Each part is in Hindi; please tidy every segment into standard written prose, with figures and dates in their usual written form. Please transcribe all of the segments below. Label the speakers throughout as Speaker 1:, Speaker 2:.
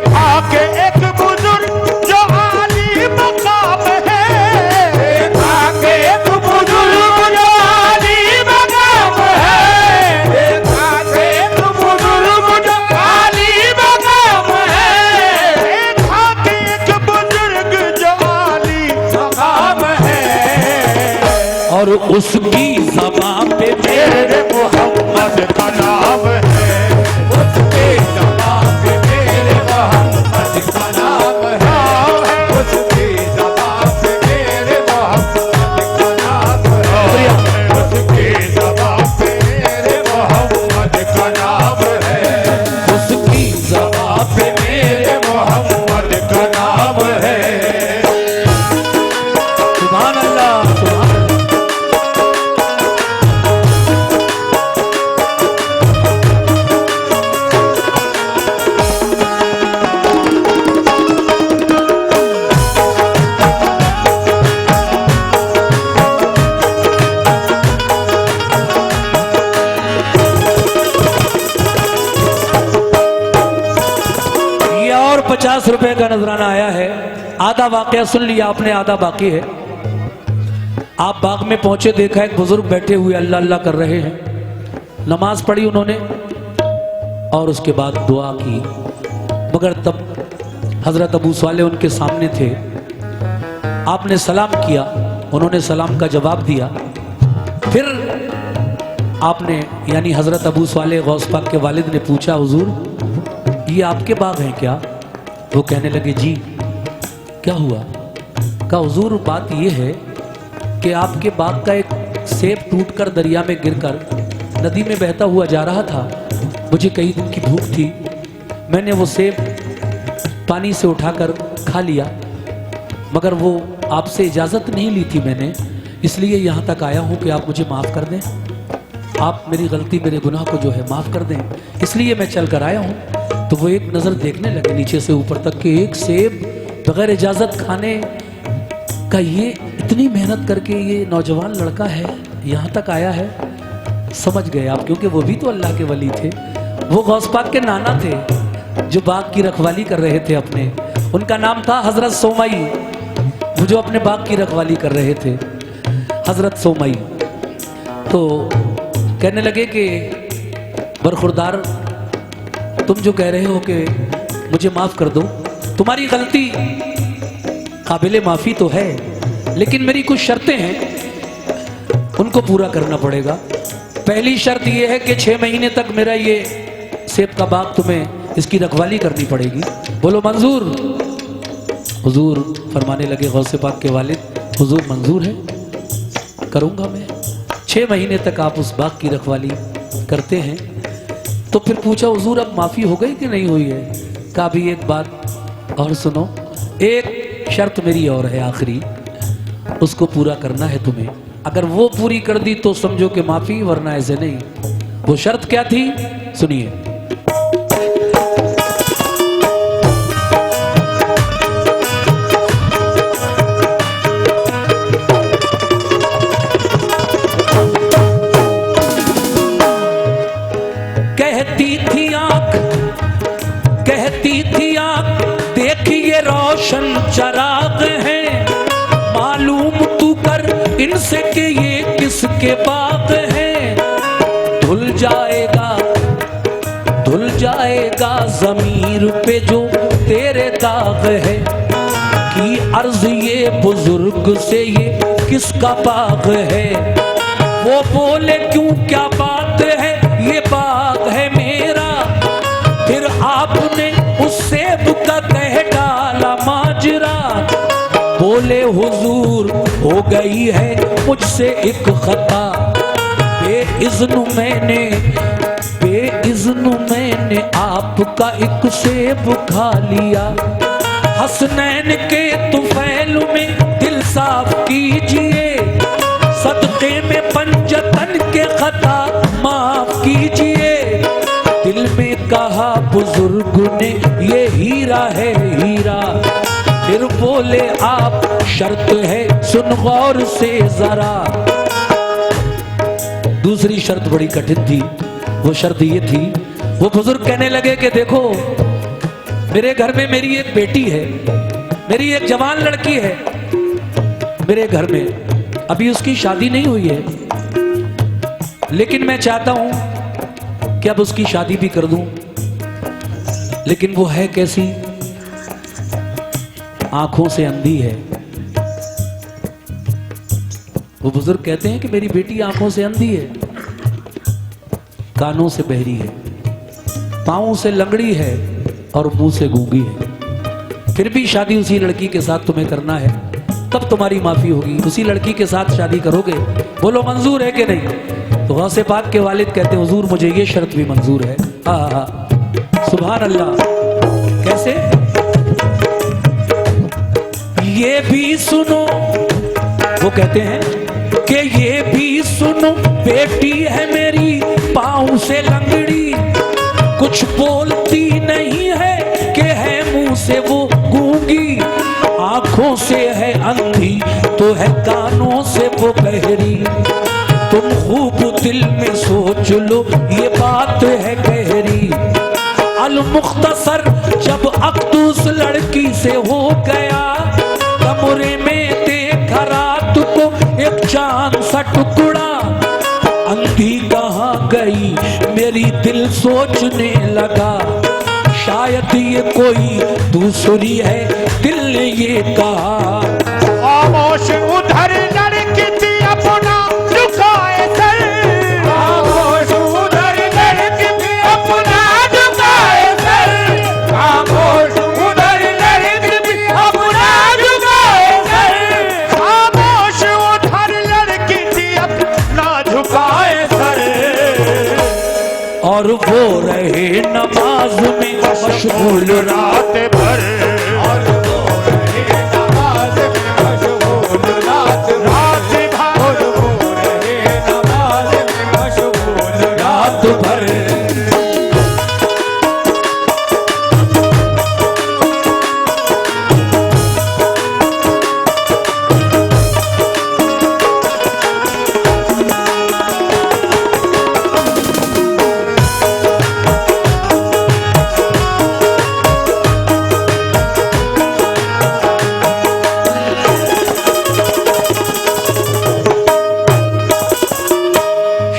Speaker 1: देखा के एक बुजुर्ग जो आली मकाम है, देखा के एक बुजुर्ग जो आली मकाम है, देखा के एक बुजुर्ग जो आली मकाम है, देखा के एक बुजुर्ग जो आली मकाम है।
Speaker 2: और उसकी ज़बान पे मेरे
Speaker 1: मोहम्मद का नाम है, उसके ज़बान पे मेरे मोहम्मद का नाम है, उसकी ज़बान पे मेरे मोहम्मद का नाम है, उसकी ज़बान पे मेरे मोहम्मद का नाम है,
Speaker 2: उसकी ज़बान पे
Speaker 1: मेरे मोहम्मद का नाम है।
Speaker 2: सुभान अल्लाह, सुभान अल्लाह। ये और 50 रुपए का नजराना आया है। आधा वाकया सुन लिया आपने, आधा बाकी है। आप बाग में पहुंचे, देखा एक बुजुर्ग बैठे हुए अल्लाह अल्लाह कर रहे हैं। नमाज पढ़ी उन्होंने और उसके बाद दुआ की, मगर तब हजरत अबू साले उनके सामने थे। आपने सलाम किया, उन्होंने सलाम का जवाब दिया। फिर आपने यानी हजरत अबू साले गौस पाक के वालिद ने पूछा, हुजूर ये आपके बाग हैं क्या? वो कहने लगे जी। क्या हुआ? कहा हुजूर बात ये है कि आपके बाग का एक सेब टूटकर दरिया में गिरकर नदी में बहता हुआ जा रहा था। मुझे कई दिन की भूख थी, मैंने वो सेब पानी से उठाकर खा लिया, मगर वो आपसे इजाज़त नहीं ली थी मैंने, इसलिए यहाँ तक आया हूँ कि आप मुझे माफ़ कर दें। आप मेरी गलती, मेरे गुनाह को जो है माफ़ कर दें, इसलिए मैं चल कर आया हूँ। तो वो एक नज़र देखने लगे नीचे से ऊपर तक कि एक सेब बगैर इजाज़त खाने का ये इतनी मेहनत करके ये नौजवान लड़का है, यहाँ तक आया है। समझ गए आप, क्योंकि वो भी तो अल्लाह के वली थे। वो गौस पाक के नाना थे जो बाग की रखवाली कर रहे थे अपने। उनका नाम था हज़रत सोमई, वो जो अपने बाग की रखवाली कर रहे थे, हज़रत सोमई। तो कहने लगे कि बरखुरदार, तुम जो कह रहे हो कि मुझे माफ़ कर दो, तुम्हारी गलती काबिले माफ़ी तो है, लेकिन मेरी कुछ शर्तें हैं, उनको पूरा करना पड़ेगा। पहली शर्त यह है कि 6 महीने तक मेरा ये सेब का बाग तुम्हें इसकी रखवाली करनी पड़ेगी। बोलो मंजूर? हुजूर फरमाने लगे गौसे पाक के वालिद, हुजूर मंजूर है, करूँगा मैं। 6 महीने तक आप उस बाग की रखवाली करते हैं। तो फिर पूछा, हुजूर अब माफ़ी हो गई कि नहीं हुई है? कहा भी एक बात और सुनो, एक शर्त मेरी और है आखिरी, उसको पूरा करना है तुम्हें। अगर वो पूरी कर दी तो समझो कि माफ़ी, वरना ऐसे नहीं। वो शर्त क्या थी सुनिए। कहती थी आँख देखिए रोशन चराग हैं, मालूम तू कर इनसे कि ये किसके बाग हैं। धुल जाएगा ज़मीर पे जो तेरे दाग है, कि अर्ज ये बुजुर्ग से ये किसका बाग है। वो बोले क्यों क्या बात है, ये बाग है मेरा। फिर आपने उस सेब का कह डाला माजरा। बोले हुजूर हो गई है मुझसे एक खता, बेइज़्न मैंने आपका एक सेब खा लिया। हसनैन के तुफैल में दिल साफ कीजिए, सदक़े में पंजतन के खता माफ कीजिए। दिल में कहा बुजुर्ग ने ये हीरा है हीरा। फिर बोले आप शर्त है सुन गौर से जरा। दूसरी शर्त बड़ी कठिन थी। वो शर्त ये थी, वो बुजुर्ग कहने लगे कि देखो मेरे घर में मेरी एक बेटी है, मेरी एक जवान लड़की है मेरे घर में, अभी उसकी शादी नहीं हुई है, लेकिन मैं चाहता हूं कि अब उसकी शादी भी कर दूं। लेकिन वो है कैसी? आंखों से अंधी है। वो बुजुर्ग कहते हैं कि मेरी बेटी आंखों से अंधी है, कानों से बहरी है, पांवों से लंगड़ी है और मुंह से गूंगी है। फिर भी शादी उसी लड़की के साथ तुम्हें करना है, तब तुम्हारी माफी होगी। उसी लड़की के साथ शादी करोगे, बोलो मंजूर है कि नहीं? तो गौसे पाक के वालिद कहते हैं हुजूर मुझे ये शर्त भी मंजूर है। हाँ, सुभान अल्लाह। कैसे? ये भी सुनो, वो कहते हैं कि ये भी सुनो बेटी है मेरी पाँव से लंगड़ी, कुछ बोलती नहीं है कि है मुंह से वो गूंगी, आंखों से है अंधी तो है कानों से वो बहरी। तुम खूब दिल में सोच लो ये बात है गहरी। अल मुख्तसर जब अक़्द उस लड़की से हो गया, कमरे में देखा रात को एक चांद सा टुकड़ा। अंधी कहाँ गई मेरी दिल सोचने लगा, शायद ये कोई दूसरी है, दिल ने ये कहा।
Speaker 1: खामोश उधर लड़की थी अपना झुकाए सर, खामोश उधर लड़की थी अपना झुकाए सर, खामोश उधर लड़की थी अपना झुकाए सर, खामोश उधर लड़की थी अपना झुकाए सर।
Speaker 2: और वो रहे नमाज में मशगूल
Speaker 1: रात भर, और वो रहे नमाज में मशगूल रात भर, और वो रहे नमाज में मशगूल रात भर।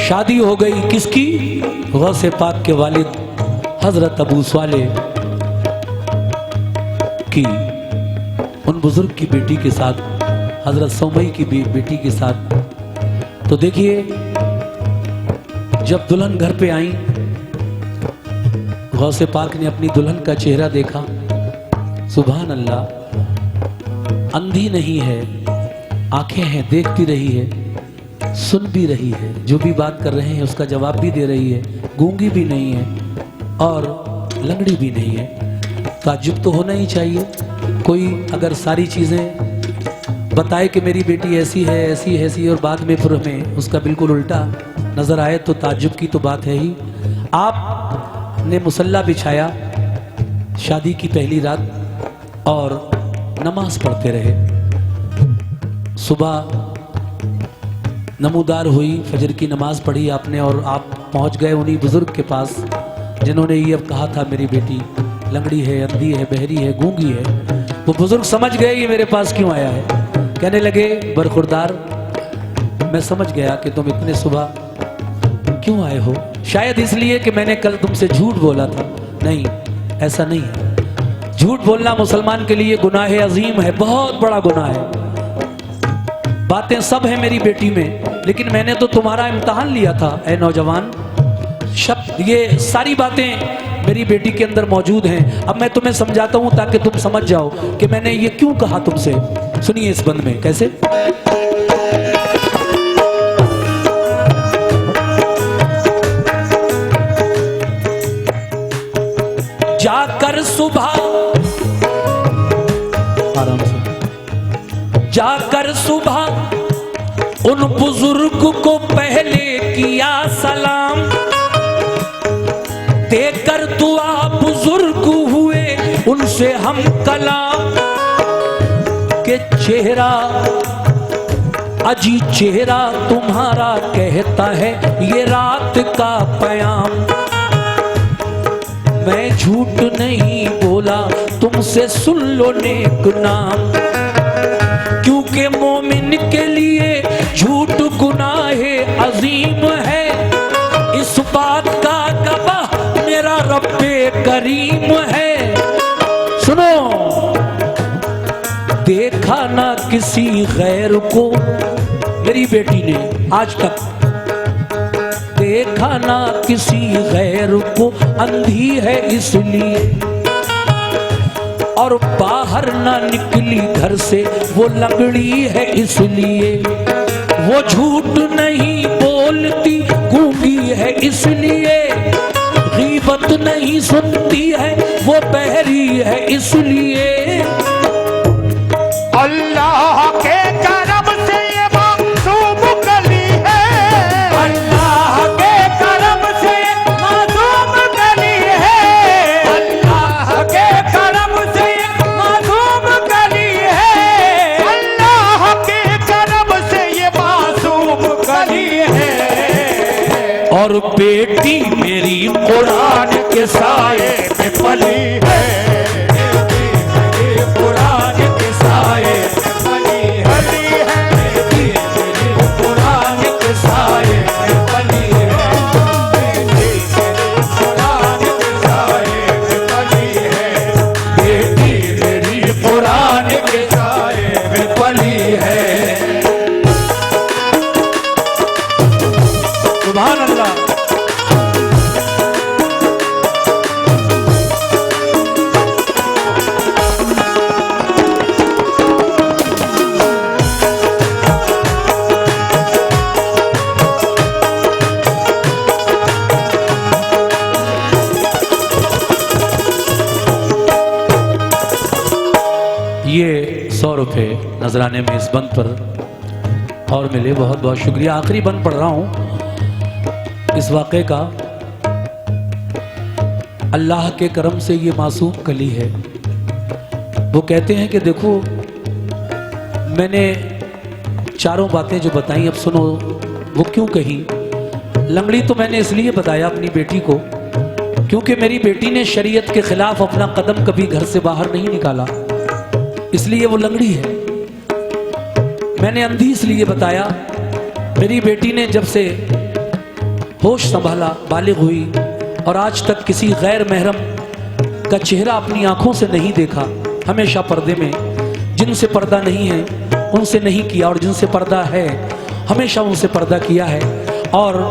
Speaker 2: शादी हो गई किसकी? गौसे पाक के वालिद हजरत अबू स्वाले की, उन बुजुर्ग की बेटी के साथ, हजरत सौमई की बेटी के साथ। तो देखिए जब दुल्हन घर पे आई, गौसे पाक ने अपनी दुल्हन का चेहरा देखा, सुभान अल्लाह, अंधी नहीं है, आंखें हैं, देख भी रही है, सुन भी रही है, जो भी बात कर रहे हैं उसका जवाब भी दे रही है, गूंगी भी नहीं है और लंगड़ी भी नहीं है। ताज्जुब तो होना ही चाहिए। कोई अगर सारी चीज़ें बताए कि मेरी बेटी ऐसी है ऐसी है ऐसी, और बाद में फिर हमें उसका बिल्कुल उल्टा नज़र आए तो ताज्जुब की तो बात है ही। आपने मुसल्ला बिछाया शादी की पहली रात और नमाज पढ़ते रहे, सुबह नमूदार हुई, फजर की नमाज पढ़ी आपने और आप पहुंच गए उन्हीं बुजुर्ग के पास जिन्होंने ये अब कहा था मेरी बेटी लंगड़ी है, अंधी है, बहरी है, गूंगी है। वो बुजुर्ग समझ गए ये मेरे पास क्यों आया है। कहने लगे बरखुरदार, मैं समझ गया कि तुम इतने सुबह क्यों आए हो, शायद इसलिए कि मैंने कल तुमसे झूठ बोला था। नहीं, ऐसा नहीं है। झूठ बोलना मुसलमान के लिए गुनाह अजीम है, बहुत बड़ा गुनाह है। बातें सब है मेरी बेटी में, लेकिन मैंने तो तुम्हारा इम्तिहान लिया था ए नौजवान। शब्द ये सारी बातें मेरी बेटी के अंदर मौजूद हैं। अब मैं तुम्हें समझाता हूं ताकि तुम समझ जाओ कि मैंने ये क्यों कहा तुमसे। सुनिए इस बंद में कैसे। जाकर सुबह, आराम से, जाकर सुबह उन बुजुर्ग को पहले किया सलाम, देकर दुआ बुजुर्ग हुए उनसे हम कलाम, के चेहरा अजी चेहरा तुम्हारा कहता है ये रात का पयाम। मैं झूठ नहीं बोला, तुमसे सुन लो नेक नाम। क्योंकि मोमिन के लिए झूठ गुनाहे अजीम है, इस बात का गवाह मेरा रब्बे करीम है। सुनो, देखा ना किसी गैर को मेरी बेटी ने आज तक, देखा ना किसी गैर को, अंधी है इसलिए, और बाहर ना निकली घर से वो लंगड़ी है इसलिए। वो झूठ नहीं बोलती गूंगी है इसलिए, गीबत नहीं सुनती है वो बहरी है इसलिए।
Speaker 1: अल्लाह के करम से ये मासूम कली है, अल्लाह के करम से मासूम कली है, अल्लाह के करम से मासूम कली है, अल्लाह के करम से ये मासूम कली है।
Speaker 2: और बेटी मेरी कुरान के साए में पली है,
Speaker 1: कुरान के साए में पली है, कुरान के साए में पली है, कुरान के साए में पली है,
Speaker 2: बेटी मेरी
Speaker 1: कुरान के साए में पली है।
Speaker 2: सुभान अल्लाह। ये 100 रुपये नजराने में इस बंद पर और मिले, बहुत बहुत शुक्रिया। आखिरी बंद पढ़ रहा हूँ इस वाक़े का। अल्लाह के करम से ये मासूम कली है। वो कहते हैं कि देखो, मैंने चारों बातें जो बताई, अब सुनो वो क्यों कही। लंगड़ी तो मैंने इसलिए बताया अपनी बेटी को क्योंकि मेरी बेटी ने शरीयत के खिलाफ अपना कदम कभी घर से बाहर नहीं निकाला, इसलिए वो लंगड़ी है। मैंने अंधी इसलिए बताया, मेरी बेटी ने जब से होश संभाला, बालिग हुई, और आज तक किसी गैर महरम का चेहरा अपनी आंखों से नहीं देखा। हमेशा पर्दे में, जिनसे पर्दा नहीं है उनसे नहीं किया, और जिनसे पर्दा है हमेशा उनसे पर्दा किया है। और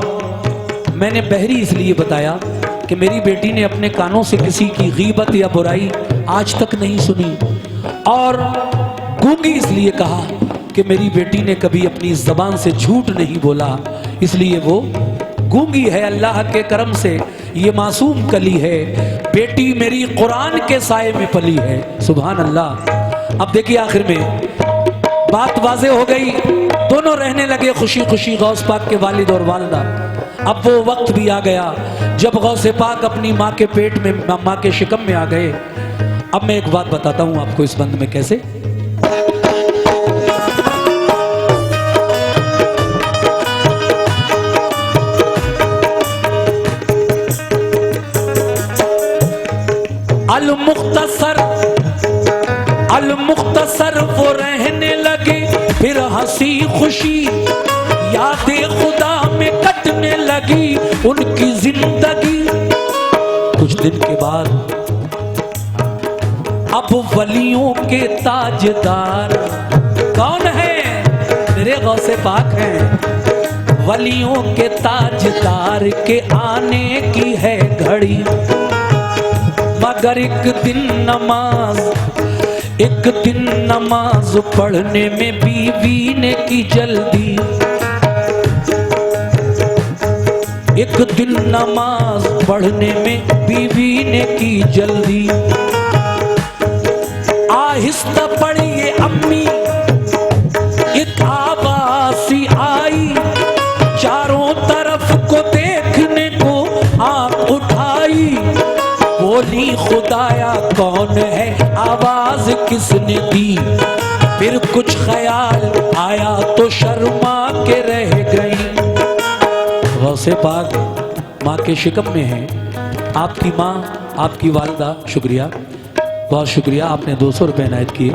Speaker 2: मैंने बहरी इसलिए बताया कि मेरी बेटी ने अपने कानों से किसी की गीबत या बुराई आज तक नहीं सुनी, और गूंगी इसलिए कहा कि मेरी बेटी ने कभी अपनी जबान से झूठ नहीं बोला, इसलिए वो गूंगी है। अल्लाह के करम से ये मासूम कली है, बेटी मेरी कुरान के साए में पली है। सुभान अल्लाह। अब देखिए आखिर में बात वाज़े हो गई, दोनों रहने लगे खुशी खुशी, गौस पाक के वालिद और वालिदा। अब वो वक्त भी आ गया जब गौसे पाक अपनी माँ के पेट में, माँ के शिकम में आ गए। अब मैं एक बात बताता हूं आपको इस बंद में कैसे। अल मुख्तसर वो रहने लगे, फिर हंसी खुशी यादें खुदा में कटने लगी उनकी जिंदगी। कुछ दिन के बाद अब वलियों के ताजदार कौन है? मेरे गौसे पाक हैं। वलियों के ताजदार के आने की है घड़ी, मगर एक दिन नमाज पढ़ने में बीवी ने की जल्दी। एक दिन नमाज पढ़ने में बीवी ने की जल्दी। आहिस्ता पढ़िए अम्मी, एक आवाज सी आई, चारों तरफ को देखने को आंख उठाई। बोली खुदाया कौन है, आवाज किसने दी? फिर कुछ ख्याल आया तो शर्मा के रह गई। गौसे पाक माँ के शिकम में है। आपकी माँ आपकी वालदा, शुक्रिया, बहुत शुक्रिया, आपने 200 रुपये इनायत किए।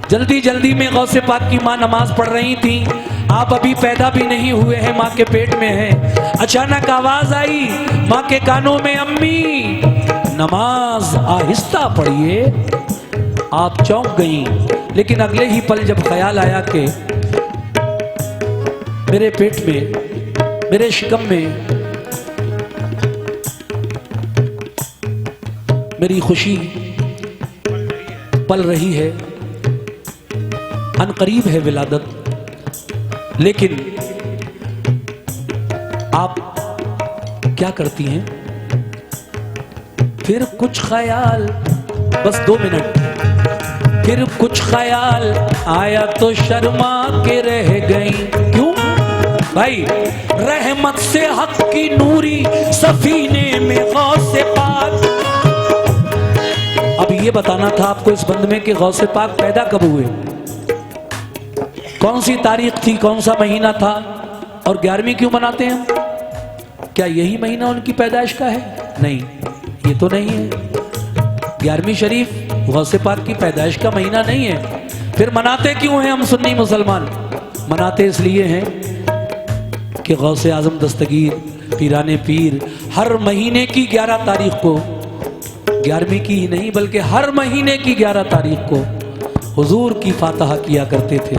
Speaker 2: जल्दी जल्दी में गौसे पाक की माँ नमाज पढ़ रही थी, आप अभी पैदा भी नहीं हुए हैं, माँ के पेट में हैं। अचानक आवाज आई माँ के कानों में, अम्मी नमाज आहिस्ता पढ़िए। आप चौंक गई, लेकिन अगले ही पल जब ख्याल आया कि मेरे पेट में, मेरे शिकम में मेरी खुशी पल रही है, अनकरीब है विलादत, लेकिन आप क्या करती हैं? फिर कुछ ख्याल, बस 2 मिनट, फिर कुछ ख्याल आया तो शर्मा के रह गई। क्यों भाई? रहमत से हक की नूरी सफीने में गौसे पाक। अब ये बताना था आपको इस बंद में कि गौसे पाक पैदा कब हुए, कौन सी तारीख थी, कौन सा महीना था, और 11वीं क्यों मनाते हैं हम? क्या यही महीना उनकी पैदाइश का है? नहीं, ये तो नहीं है। 11वीं शरीफ गौसे पाक की पैदाइश का महीना नहीं है। फिर मनाते क्यों हैं हम सुन्नी मुसलमान? मनाते इसलिए हैं कि गौसे आजम दस्तगीर पीराने पीर हर महीने की 11 तारीख को, 11वीं की ही नहीं बल्कि हर महीने की 11 तारीख को हुजूर की फातहा किया करते थे,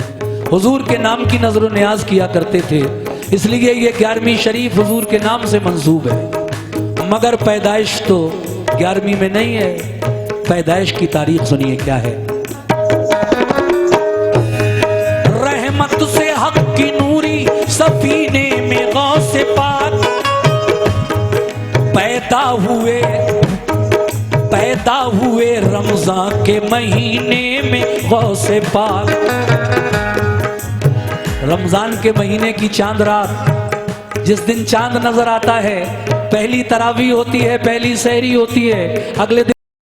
Speaker 2: हुजूर के नाम की नजर न्याज किया करते थे। इसलिए ये 11वीं शरीफ हुजूर के नाम से मंसूब है, मगर पैदाइश तो 11वीं में नहीं है। पैदाइश की तारीख सुनिए क्या है। रहमत से हक की नूरी सफीने में गौसे पाक पैदा हुए रमजान के महीने में गौसे पाक। रमजान के महीने की चांद रात, जिस दिन चांद नजर आता है, पहली तरावी होती है, पहली सहरी होती है, अगले दिन